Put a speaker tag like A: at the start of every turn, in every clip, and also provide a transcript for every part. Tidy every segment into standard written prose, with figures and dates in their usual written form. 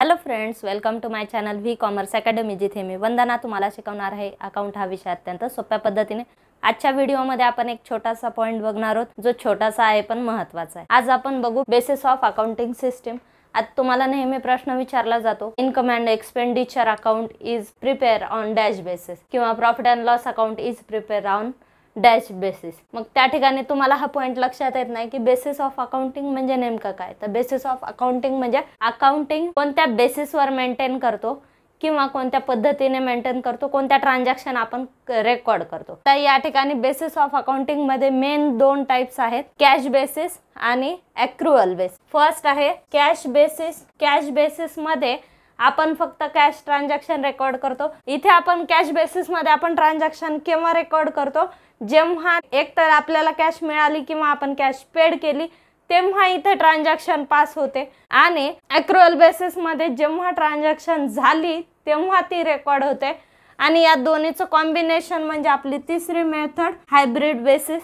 A: Hello friends, welcome to my channel V commerce academy, जिथे मी वंदना तुम्हाला शिकवणार आहे अकाउंट हा विषय अत्यंत सोप्या पद्धतीने। आजच्या व्हिडिओमध्ये आपण एक छोटासा पॉइंट बघणार आहोत, जो छोटासा आहे पण महत्त्वाचा आहे। आज आपण बघू बेसिस ऑफ अकाउंटिंग सिस्टम। आज तुम्हाला नेहमी प्रश्न विचारला जातो, income and expenditure account is prepare on dash basis किंवा profit and loss account is prepare on dash basis. मग त्या ठिकाणी तुम्हाला हा पॉइंट लक्षात येत नाही की बेसिस ऑफ अकाउंटिंग म्हणजे नेमकं काय। तर बेसिस ऑफ अकाउंटिंग म्हणजे अकाउंटिंग कोणत्या बेसिसवर मेंटेन करतो किंवा कोणत्या पद्धतीने मेंटेन करतो, कोणत्या ट्रान्झॅक्शन आपण रेकॉर्ड करतो। तर या ठिकाणी बेसिस ऑफ अकाउंटिंग मध्ये मेन दोन टाइप्स आहेत, कॅश बेसिस आणि ॲक्रुअल बेसिस। फर्स्ट आहे कॅश बेसिस। कॅश बेसिस मध्ये आपण फक्त कॅश ट्रान्झॅक्शन रेकॉर्ड करतो। इथे आपण कॅश बेसिस मध्ये आपण ट्रान्झॅक्शन केव्हा रेकॉर्ड करतो, जेव्हा एक तर आपल्याला कॅश मिळाली किंवा आपण कॅश पेड केली तेव्हा इथे ट्रान्झॅक्शन पास होते। आणि ॲक्रुअल बेसिस मध्ये जेव्हा ट्रान्झॅक्शन झाली तेव्हा ती रेकॉर्ड होते। आणि या दोन्हीचं कॉम्बिनेशन म्हणजे आपली तिसरी मेथड हायब्रिड बेसिस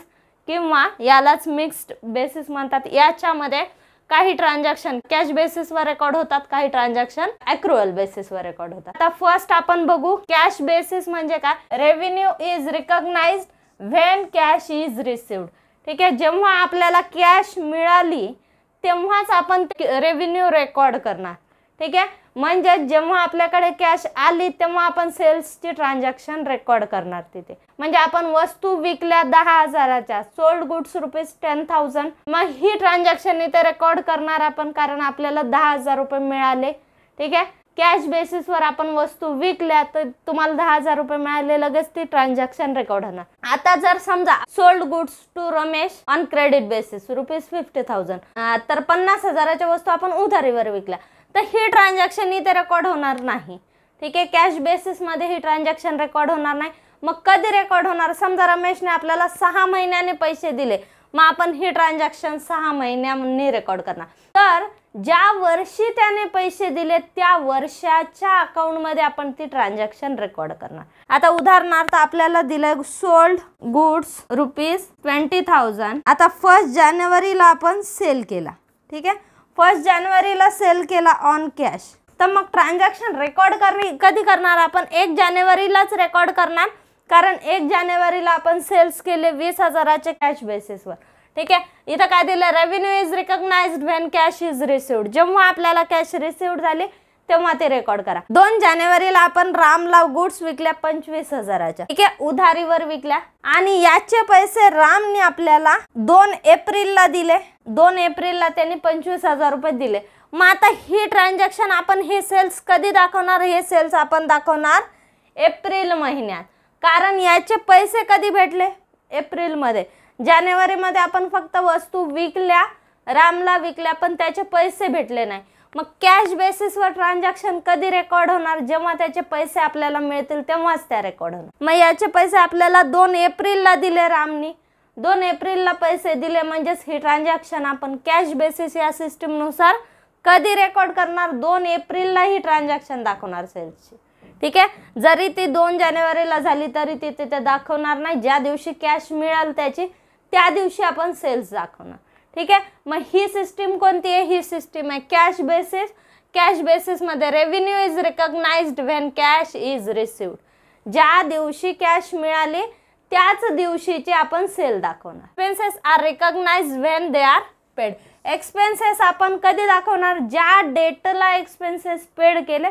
A: किंवा यालाच मिक्स्ड बेसिस म्हणतात। याच्यामध्ये काही ट्रान्झॅक्शन कॅश बेसिसवर रेकॉर्ड होतात, काही ट्रान्झॅक्शन ॲक्रुअल बेसिसवर रेकॉर्ड होतात। आता फर्स्ट आपण बघू कॅश बेसिस म्हणजे काय। Revenue is recognised when cash is received. ठीक आहे, जेव्हा आपल्याला कॅश मिळाली तेव्हाच आपण रेव्हेन्यू रेकॉर्ड करणार। ठीक आहे, म्हणजे जेव्हा आपल्याकडे कॅश आली तेव्हा आपण सेल्सची ट्रान्झॅक्शन रेकॉर्ड करणार तिथे। म्हणजे आपण वस्तू विकल्या 10,000च्या, सोल्ड गुड्स ₹10,000, मग ही ट्रान्झॅक्शन इथे रेकॉर्ड करणार आपण, कारण आपल्याला 10,000 रुपये मिळाले। ठीक आहे, कॅश बेसिसवर आपण वस्तू विकल्या तर तुम्हाला 10,000 रुपये मिळाले, लगेच ती ट्रान्झॅक्शन रेकॉर्ड होणार। आता जर समजा sold goods to Ramesh on credit basis ₹50,000, तर 50,000च्या वस्तू आपण उधारीवर विकल्या तर ही ट्रान्झॅक्शन इथे रेकॉर्ड होणार नाही। ठीक आहे, कॅश बेसिस मध्ये ही ट्रान्झॅक्शन रेकॉर्ड होणार नाही। मग कधी रेकॉर्ड होणार, समजा रमेशने आपल्याला 6 महिन्याने पैसे दिले, मग आपण ही ट्रान्झॅक्शन 6 महिन्यांनी रेकॉर्ड करणार। तर ज्या वर्षी त्याने पैसे दिले त्या वर्षाच्या अकाउंट मध्ये आपण ती ट्रान्झॅक्शन रेकॉर्ड करणार। आता उदाहरणार्थ आपल्याला दिलंय सोल्ड गुड्स ₹20,000। आता 1 जानेवारीला आपण सेल केला। ठीक आहे, 1 जानेवारीला सेल केला ऑन कॅश, तर मग ट्रान्झॅक्शन रेकॉर्ड कधी करणार आपण, 1 जानेवारीलाच रेकॉर्ड करणार, कारण 1 जानेवारीला आपण सेल्स केले 20,000चे कॅश बेसिसवर। ठीक आहे, इथं काय दिलं, revenue is recognised when cash is received. जेव्हा आपल्याला कॅश रिसिव्ड झाली तेव्हा ते रेकॉर्ड करा। 2 जानेवारीला आपण रामला गुड्स विकल्या 25,000च्या। ठीक आहे, उधारीवर विकल्या आणि याचे पैसे रामने आपल्याला 2 एप्रिलला दिले। 2 एप्रिलला त्यांनी 25,000 रुपये दिले। मग आता ही ट्रान्झॅक्शन आपण हे सेल्स कधी दाखवणार, हे सेल्स आपण दाखवणार एप्रिल महिन्यात, कारण याचे पैसे कधी भेटले, एप्रिल मध्ये। जानेवारी मध्ये आपण फक्त वस्तू विकल्या, रामला विकल्या, पण त्याचे पैसे भेटले नाही। मग कॅश बेसिसवर ट्रान्झॅक्शन कधी रेकॉर्ड होणार, जेव्हा त्याचे पैसे आपल्याला मिळतील तेव्हाच त्या रेकॉर्ड होणार। मग याचे पैसे आपल्याला 2 एप्रिलला दिले रामनी, 2 एप्रिलला पैसे दिले, म्हणजेच ही ट्रान्झॅक्शन आपण कॅश बेसिस या सिस्टम नुसार कधी रेकॉर्ड करणार, 2 एप्रिलला ही ट्रान्झॅक्शन दाखवणार सेल्सची। ठीक आहे, जरी ती 2 जानेवारीला झाली तरी ती तिथे दाखवणार नाही, ज्या दिवशी कॅश मिळेल त्याची त्या दिवशी आपण सेल्स दाखवणार। ठीक आहे, मग ही सिस्टीम कोणती आहे, ही सिस्टीम आहे कॅश बेसिस। कॅश बेसिस मध्ये revenue is recognised when cash is received. ज्या दिवशी कॅश मिळाली त्याच दिवशीची आपण सेल दाखवणार। Expenses are recognised when they are paid. Expenses आपण कधी दाखवणार, ज्या डेटला एक्सपेन्सेस पेड केले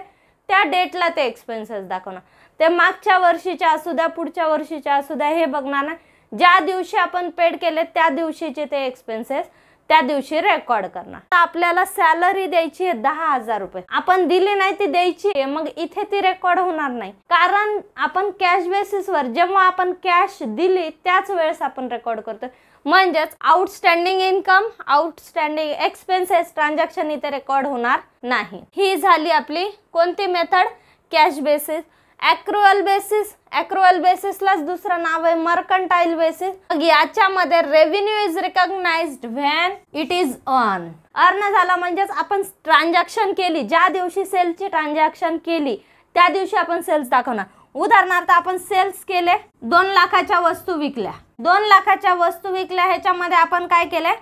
A: त्या डेटला ते एक्सपेन्सेस दाखवणार। ते मागच्या वर्षीच्या असू द्या, पुढच्या वर्षीच्या असू द्या, हे बघणार नाही। ज्या दिवशी आपण पेड केले त्या दिवशीचे ते एक्सपेन्सेस त्या दिवशी रेकॉर्ड करणार। आपल्याला सॅलरी द्यायची आहे 10,000 रुपये, आपण दिली नाही, ती द्यायची आहे, मग इथे ती रेकॉर्ड होणार नाही, कारण आपण कॅश बेसिसवर जेव्हा आपण कॅश दिली त्याच वेळेस आपण रेकॉर्ड करतो। म्हणजेच outstanding income, outstanding expenses transaction इथे रेकॉर्ड होणार नाही। ही झाली आपली कोणती method, cash basis. Accrual basis, accrual बेसिसलाच दुसरं नाव आहे मर्कंटाइल बेसिस। याच्यामध्ये revenue is recognised when it is earn झाला, म्हणजेच आपण ट्रान्झॅक्शन केली, ज्या दिवशी सेलची ट्रान्झॅक्शन केली त्या दिवशी आपण सेल्स दाखवणार। उदाहरणार्थ आपण सेल्स केले, 2 लाखाच्या वस्तू विकल्या, 2 लाखाच्या वस्तू विकल्या, ह्याच्यामध्ये आपण काय केले,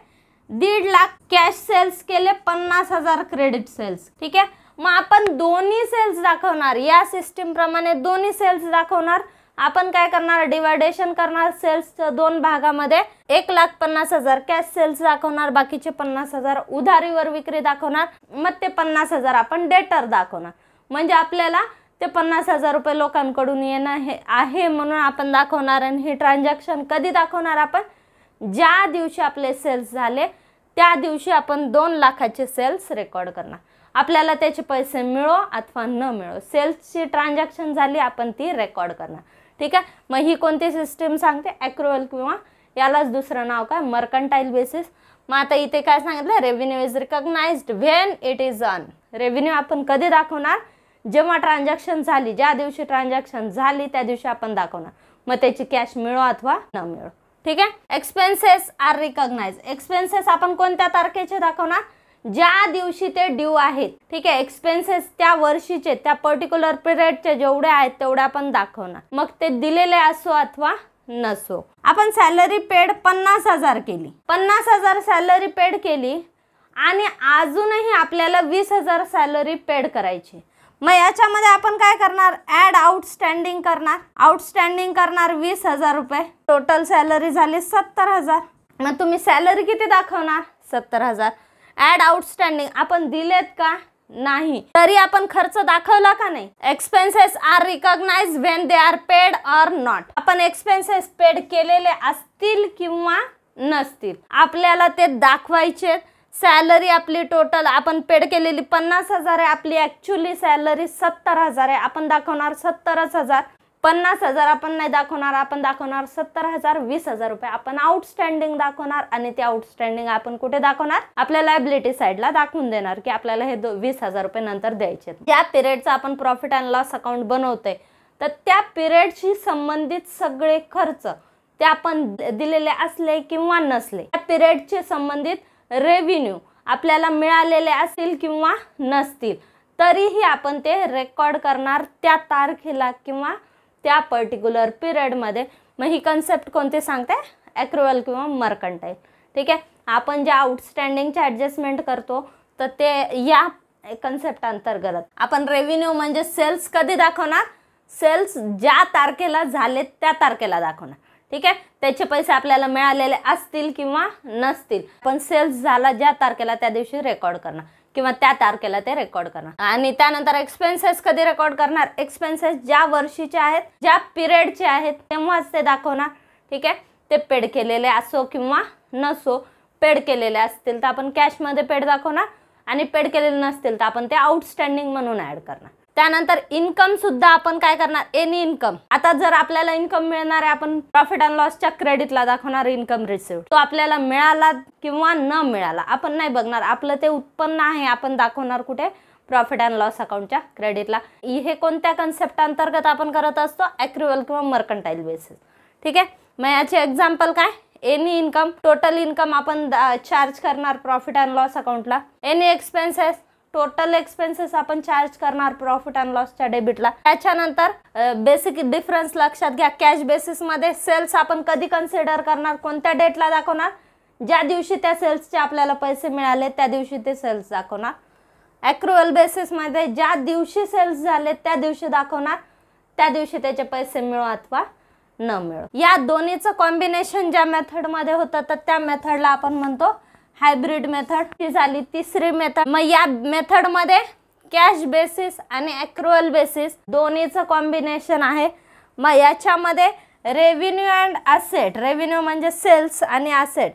A: 1.5 लाख कॅश सेल्स केले, 50,000 क्रेडिट सेल्स। ठीक आहे, मग आपण दोन्ही सेल्स दाखवणार, या सिस्टीम प्रमाणे दोन्ही सेल्स दाखवणार. आपण काय करणार, डिवायडेशन करणार सेल्सचं 2 भागामध्ये. 1,50,000 कॅश सेल्स दाखवणार, बाकीचे 50,000 उधारीवर विक्री दाखवणार. मग ते 50,000 आपण डेटर दाखवणार. म्हणजे आपल्याला ते 50,000 रुपये लोकांकडून येणं हे आहे म्हणून आपण दाखवणार. आणि हे ट्रान्झॅक्शन कधी दाखवणार आपण, ज्या दिवशी आपले सेल्स झाले त्या दिवशी आपण 2 लाखाचे सेल्स रेकॉर्ड करणार. आपल्याला त्याचे पैसे मिळो अथवा न मिळो, सेल्सची ट्रान्झॅक्शन झाली आपण ती रेकॉर्ड करणार. ठीक आहे. मग ही कोणती सिस्टीम सांगते, ॲक्रुअल किंवा यालाच दुसरं नाव काय, मर्कंटाईल बेसिस. मग आता इथे काय सांगितलं, revenue is recognised when it is earn. Revenue आपण कधी दाखवणार, जेव्हा ट्रान्झॅक्शन झाली, ज्या दिवशी ट्रान्झॅक्शन झाली त्या दिवशी आपण दाखवणार. मग त्याची कॅश मिळो अथवा न मिळो. ठीक आहे. Expenses R recognise. एक्सपेन्सेस आपण कोणत्या तारखेचे दाखवणार, ज्या दिवशी ते ड्यू आहेत. ठीक आहे. एक्सपेन्सेस त्या वर्षीचे, त्या पर्टिक्युलर पिरियडचे जेवढे आहेत तेवढे आपण दाखवणार. मग ते दिलेले असो अथवा नसो. आपण सॅलरी पेड 50,000 केली, 50,000 सॅलरी पेड केली आणि अजूनही आपल्याला 20,000 सॅलरी पेड करायची. मग याच्यामध्ये आपण काय करणार, ॲड आउटस्टँडिंग करणार. आउटस्टँडिंग करणार 20,000 रुपये. टोटल सॅलरी झाली 70,000. मग तुम्ही सॅलरी किती दाखवणार, 70,000. ॲड आउटस्टँडिंग आपण दिलेत का नाही, तरी आपण खर्च दाखवला का नाही. Expenses are recognised when they are paid or not. आपण एक्सपेन्सेस पेड केलेले असतील किंवा नसतील आपल्याला ते दाखवायचे. सॅलरी आपली टोटल आपण पेड केलेली 50,000 आहे, आपली ॲक्च्युअली सॅलरी 70,000 आहे, आपण दाखवणार 70,000. 50,000 आपण नाही दाखवणार, आपण दाखवणार 70,000. 20,000 रुपये आपण आउटस्टँडिंग दाखवणार आणि ते आउटस्टँडिंग आपण कुठे दाखवणार, आपल्या लायबिलिटी साईडला दाखवून देणार की आपल्याला हे 20,000 रुपये नंतर द्यायचे. ज्या पिरियडचा आपण प्रॉफिट अँड लॉस अकाउंट बनवतोय तर त्या पिरियडशी संबंधित सगळे खर्च ते आपण दिलेले असले किंवा नसले, त्या पिरियडचे संबंधित रेव्हेन्यू आपल्याला मिळालेले असतील किंवा नसतील, तरीही आपण ते रेकॉर्ड करणार त्या तारखेला किंवा त्या पर्टिक्युलर पिरियडमध्ये. मग ही कन्सेप्ट कोणती सांगते, ॲक्रुअल किंवा मर्कंटाईल. ठीक आहे. आपण जे आउटस्टँडिंगचे ॲडजस्टमेंट करतो तर ते या कन्सेप्ट अंतर्गत आपण रेव्हेन्यू म्हणजे सेल्स कधी दाखवणार, सेल्स ज्या तारखेला झाले त्या तारखेला दाखवणार. ठीक आहे. त्याचे पैसे आपल्याला मिळालेले असतील किंवा नसतील, पण सेल्स झाला ज्या तारखेला त्या दिवशी रेकॉर्ड करणार किंवा त्या तारखेला ते रेकॉर्ड करणार. आणि त्यानंतर एक्सपेन्सेस कधी रेकॉर्ड करणार, एक्सपेन्सेस ज्या वर्षीचे आहेत, ज्या पिरियडचे आहेत तेव्हाच ते दाखवणार. ठीक आहे. ते पेड केलेले असो किंवा नसो. पेड केलेले असतील तर आपण कॅशमध्ये पेड दाखवणार आणि पेड केलेले नसतील तर आपण ते आउटस्टँडिंग म्हणून ऍड करणार. त्यानंतर इन्कम सुद्धा आपण काय करणार, एनी इन्कम. आता जर आपल्याला इन्कम मिळणार आहे आपण प्रॉफिट अँड लॉसच्या क्रेडिटला दाखवणार इन्कम रिसिव्ह. तो आपल्याला मिळाला किंवा न मिळाला आपण नाही बघणार, आपलं ते उत्पन्न आहे आपण दाखवणार कुठे, प्रॉफिट अँड लॉस अकाउंटच्या क्रेडिटला. हे कोणत्या कन्सेप्ट अंतर्गत आपण करत असतो, ॲक्रुअल किंवा मर्कंटाईल बेसिस. ठीक आहे. मग याचे एक्झाम्पल काय, एनी इन्कम, टोटल इन्कम आपण चार्ज करणार प्रॉफिट अँड लॉस अकाउंटला. एनी एक्सपेन्सेस, टोटल एक्सपेन्सेस आपण चार्ज करणार प्रॉफिट अँड लॉसच्या डेबिटला. त्याच्यानंतर बेसिक डिफरन्स लक्षात घ्या, कॅश बेसिस मध्ये सेल्स आपण कधी कन्सिडर करणार, कोणत्या डेटला दाखवणार, ज्या दिवशी त्या सेल्सचे आपल्याला पैसे मिळाले त्या दिवशी ते सेल्स दाखवणार. ॲक्रुअल बेसिस मध्ये ज्या दिवशी सेल्स झाले त्या दिवशी दाखवणार, त्या दिवशी त्याचे पैसे मिळो अथवा न मिळो. या दोन्हीचं कॉम्बिनेशन ज्या मेथड मध्ये होतं तर त्या मेथडला आपण म्हणतो हायब्रिड मेथड. ही झाली तिसरी मेथड. मग या मेथड मध्ये कॅश बेसिस आणि ॲक्रुअल बेसिस दोन्हीचं कॉम्बिनेशन आहे. मग याच्यामध्ये रेव्हेन्यू अँड ॲसेट, रेव्हेन्यू म्हणजे सेल्स आणि asset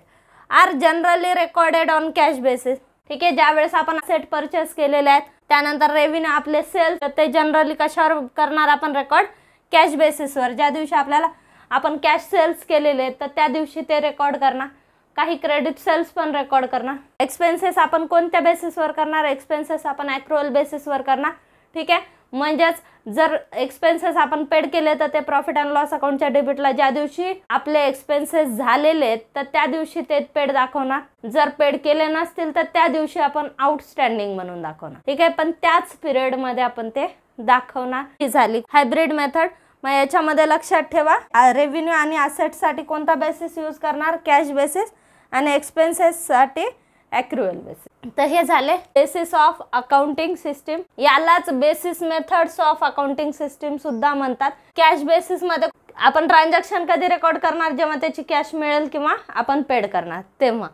A: are generally recorded on cash basis. ठीक आहे. ज्यावेळेस आपण ॲसेट परचेस केलेले आहेत त्यानंतर रेव्हेन्यू आपले सेल्स ते जनरली कशावर करणार आपण रेकॉर्ड, कॅश बेसिसवर. ज्या दिवशी आपल्याला आपण कॅश सेल्स केलेले आहेत तर त्या दिवशी ते रेकॉर्ड करणार. काही क्रेडिट सेल्स पण रेकॉर्ड करणार. एक्सपेन्सेस आपण कोणत्या बेसिसवर करणार, एक्सपेन्सेस आपण ॲक्रुअल बेसिसवर करणार. ठीक आहे. म्हणजेच जर एक्सपेन्सेस आपण पेड केले तर ते प्रॉफिट अँड लॉस अकाउंटच्या डेबिटला ज्या दिवशी आपले एक्सपेन्सेस झालेले आहेत तर त्या दिवशी ते पेड दाखवणार. जर पेड केले नसतील तर त्या दिवशी आपण आउटस्टँडिंग म्हणून दाखवणार. ठीक आहे. पण त्याच पिरियड मध्ये आपण ते दाखवणार. ही झाली हायब्रिड मेथड. मग याच्यामध्ये लक्षात ठेवा रेव्हेन्यू आणि ॲसेट साठी कोणता बेसिस यूज करणार, कॅश बेसिस, आणि एक्सपेन्सेस साठी ॲक्रुअल बेसिस. तर हे झाले बेसिस ऑफ अकाउंटिंग सिस्टीम. यालाच basis methods of accounting system सुद्धा म्हणतात. कॅश बेसिस मध्ये आपण ट्रान्झॅक्शन कधी रेकॉर्ड करणार, जेव्हा त्याची कॅश मिळेल किंवा आपण पेड करणार तेव्हा.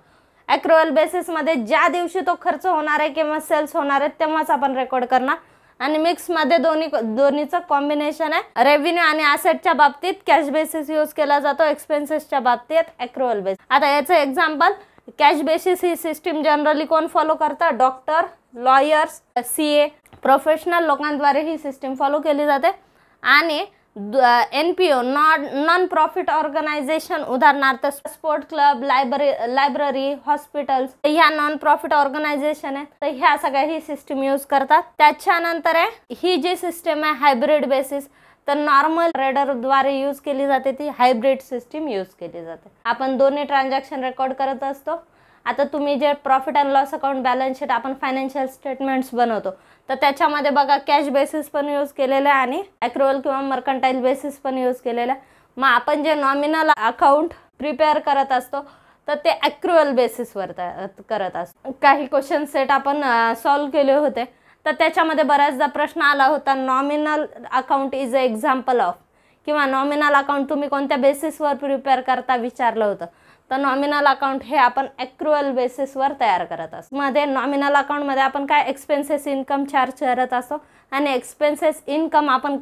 A: ॲक्रुअल बेसिस मध्ये ज्या दिवशी तो खर्च होणार आहे किंवा सेल्स होणार आहे तेव्हाच आपण रेकॉर्ड करणार. आणि मिक्स मध्ये दोन्हीचं कॉम्बिनेशन आहे. रेव्हेन्यू आणि ॲसेटच्या बाबतीत कॅश बेसिस यूज केला जातो, एक्सपेन्सेसच्या बाबतीत ॲक्रुअल बेसिस. आता याचं एक्झाम्पल, कॅश बेसिस ही सिस्टीम जनरली कोण फॉलो करतात? डॉक्टर, लॉयर्स, CA, प्रोफेशनल लोकांद्वारे ही सिस्टीम फॉलो केली जाते. आणि NPO नॉन प्रॉफिट ऑर्गनायझेशन, उदाहरणार्थ स्पोर्ट क्लब, लायब्ररी, हॉस्पिटल्स, ह्या नॉन प्रॉफिट ऑर्गनायझेशन आहे, तर ह्या सगळ्या ही सिस्टीम यूज करतात. त्याच्यानंतर आहे ही जी सिस्टीम आहे हायब्रिड बेसिस, तर नॉर्मल ट्रेडरद्वारे यूज केली जाते, ती हायब्रिड सिस्टीम यूज केली जाते. आपण दोन्ही ट्रान्झॅक्शन रेकॉर्ड करत असतो. आता तुम्ही जे profit and loss account, balance sheet, आपण फायनान्शियल स्टेटमेंट्स बनवतो, तर त्याच्यामध्ये बघा कॅश बेसिस पण यूज केलेलं आहे आणि ॲक्रुअल किंवा मर्कंटाईल बेसिस पण यूज केलेलं आहे. मग आपण जे नॉमिनल अकाउंट प्रिपेअर करत असतो तर ते ॲक्रुअल बेसिसवर करत असतो. काही क्वेश्चन सेट आपण सॉल्व केले होते, तर त्याच्यामध्ये बऱ्याचदा प्रश्न आला होता, nominal account is a example of, किंवा नॉमिनल अकाउंट तुम्ही कोणत्या बेसिसवर प्रिपेअर करता विचारलं होतं. तर नॉमिनल अकाउंट हे आपण ॲक्रुअल बेसिसवर तयार करत असतो. मध्ये नॉमिनल अकाउंटमध्ये आपण काय एक्सपेन्सेस इन्कम चार्ज करत असतो, आणि एक्सपेन्सेस इन्कम आपण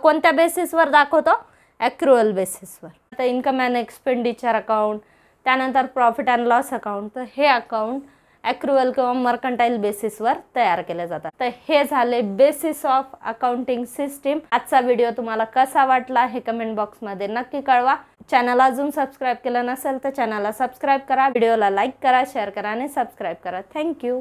A: कोणत्या बेसिसवर दाखवतो? ॲक्रुअल बेसिसवर. आता इन्कम अँड एक्सपेंडिचर अकाउंट, त्यानंतर प्रॉफिट अँड लॉस अकाउंट, तर हे अकाउंट ॲक्रुअल किंवा मर्कंटाईल बेसिसवर तयार केले जातात. तर हे झाले बेसिस ऑफ अकाउंटिंग सिस्टीम. आजचा व्हिडिओ तुम्हाला कसा वाटला हे कमेंट बॉक्समध्ये नक्की कळवा. चॅनल अजून सबस्क्राईब केलं नसेल तर चॅनलला सबस्क्राईब करा, व्हिडिओला लाईक करा, शेअर करा आणि सबस्क्राईब करा. थँक्यू.